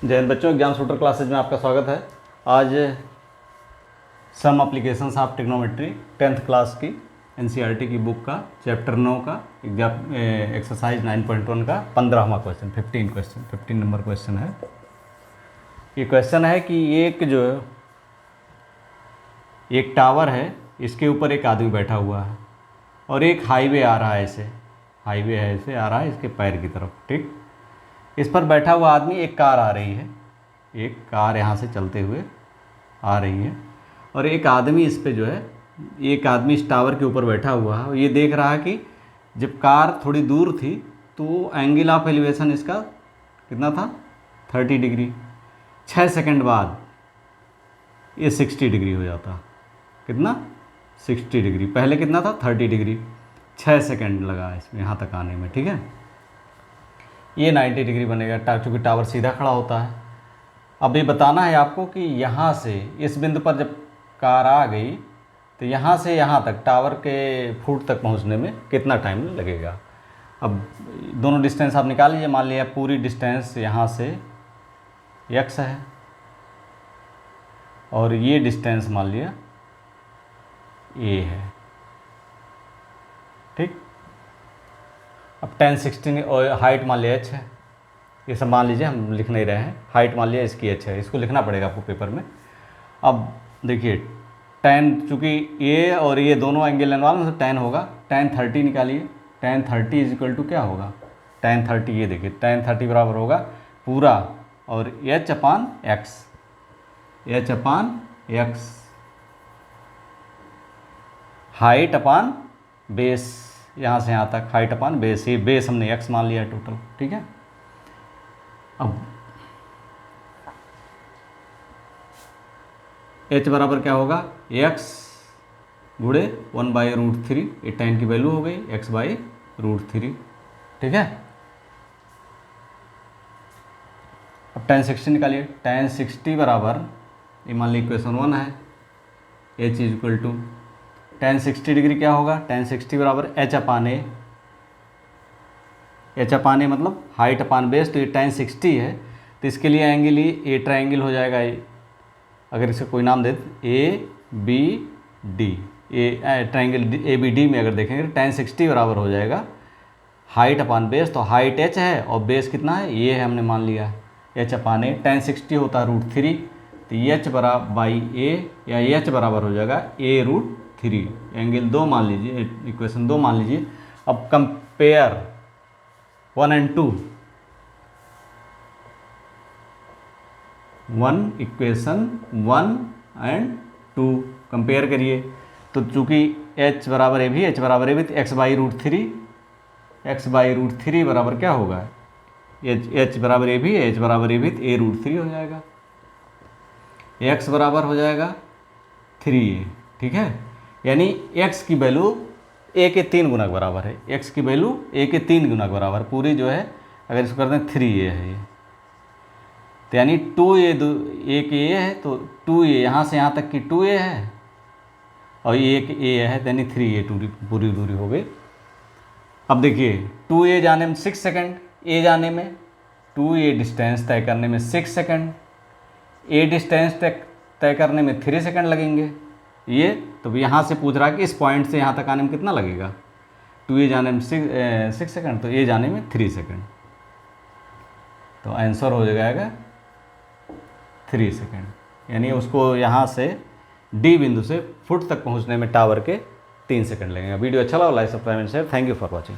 जय हिंद बच्चों, exam shooter classes में आपका स्वागत है। आज some applications of trigonometry 10th class की एनसीईआरटी की बुक का चैप्टर 9 का एग्जाम एक्सरसाइज 9.1 का 15वां क्वेश्चन 15 नंबर क्वेश्चन है। ये क्वेश्चन है कि एक टावर है, इसके ऊपर एक आदमी बैठा हुआ है और एक हाईवे आ रहा है, ऐसे हाईवे है ऐसे आ रहा है इसके पैर की तरफ। ठीक, इस पर बैठा हुआ आदमी, एक कार आ रही है, एक कार यहाँ से चलते हुए आ रही है और एक आदमी इस पे एक आदमी इस टावर के ऊपर बैठा हुआ है और ये देख रहा है कि जब कार थोड़ी दूर थी तो एंगल ऑफ एलिवेशन इसका कितना था, 30 डिग्री। 6 सेकंड बाद ये 60 डिग्री हो जाता। कितना, 60 डिग्री। पहले कितना था, 30 डिग्री। 6 सेकंड लगा इसमें यहाँ तक आने में। ठीक है, ये 90 डिग्री बनेगा चूँकि टावर सीधा खड़ा होता है। अब ये बताना है आपको कि यहाँ से इस बिंदु पर जब कार आ गई तो यहाँ से यहाँ तक टावर के फुट तक पहुँचने में कितना टाइम लगेगा। अब दोनों डिस्टेंस आप निकाल लीजिए। मान लिया पूरी डिस्टेंस यहाँ से x है और ये डिस्टेंस मान लिया a है। ठीक, अब 10-16 और हाइट मान लिया h है। ये सब मान लीजिए, हम लिख नहीं रहे हैं। हाइट मान लिया इसकी h है, इसको लिखना पड़ेगा आपको पेपर में। अब देखिए 10, चूँकि ये और ये दोनों एंगल इन्वॉल्व में, तो 10 होगा। tan 30 निकालिए। tan 30 इज इक्वल टू क्या होगा, tan 30, ये देखिए tan 30 बराबर होगा पूरा और h अपान x, हाइट अपान बेस, यहाँ से यहाँ तक हाइट अपान बेस। ये बेस हमने x मान लिया टोटल। ठीक है, अब h बराबर क्या होगा, x गुणे 1/√3। ये tan की वैल्यू हो गई, x/√3। ठीक है, अब tan 60 निकालिए। tan 60 बराबर, ये मान ली इक्वेशन 1 है, h is equal to tan 60 degree क्या होगा, tan 60 बराबर h अपान a। h अपान ए मतलब हाइट अपान बेस। तो ये tan 60 है तो इसके लिए एंगल ये ट्रायंगल हो जाएगा। अगर इसे कोई नाम दे ABD, ये ट्रायंगल ABD में अगर देखेंगे तो tan 60 बराबर हो जाएगा हाइट अपान बेस। तो हाइट h है और बेस कितना है, ये है, हमने मान लिया h अपान ए। tan 60 होता है √3, तो h बराबर बाई a या h बराबर हो जाएगा a√3। एंगल 2 मान लीजिए, इक्वेशन 2 मान लीजिए। अब compare 1 and 2, equation 1 and 2 compare करिए। तो चूँकि h बराबर ए भी तो x/√3 बराबर क्या होगा, h बराबर ए भी तो a√3 हो जाएगा। x बराबर हो जाएगा 3a। ठीक है, यानी x की वैल्यू a के 3 गुना बराबर है। x की वैल्यू a के 3 गुना बराबर पूरी अगर इसको करते हैं 3a है ये, तो यानी 2a, एक a है तो 2a यहाँ से यहाँ तक की 2a है और ये एक a है, तो यानी 3a पूरी दूरी हो गई। अब देखिए 2a जाने में 6 सेकंड, a जाने में 2a डिस्टेंस तय करने में 6 सेकंड, a डिस्टेंस तय करने में 3 सेकंड लगेंगे। ये तो यहाँ से पूछ रहा है कि इस पॉइंट से यहाँ तक आने में कितना लगेगा। 2a जाने में 6 सेकंड, तो a जाने में 3 सेकंड, तो आंसर हो जाएगा 3 सेकंड। यानी उसको यहाँ से D बिंदु से फुट तक पहुँचने में टावर के 3 सेकंड लगेंगे। वीडियो अच्छा लगा, like subscribe and share. Thank you for watching.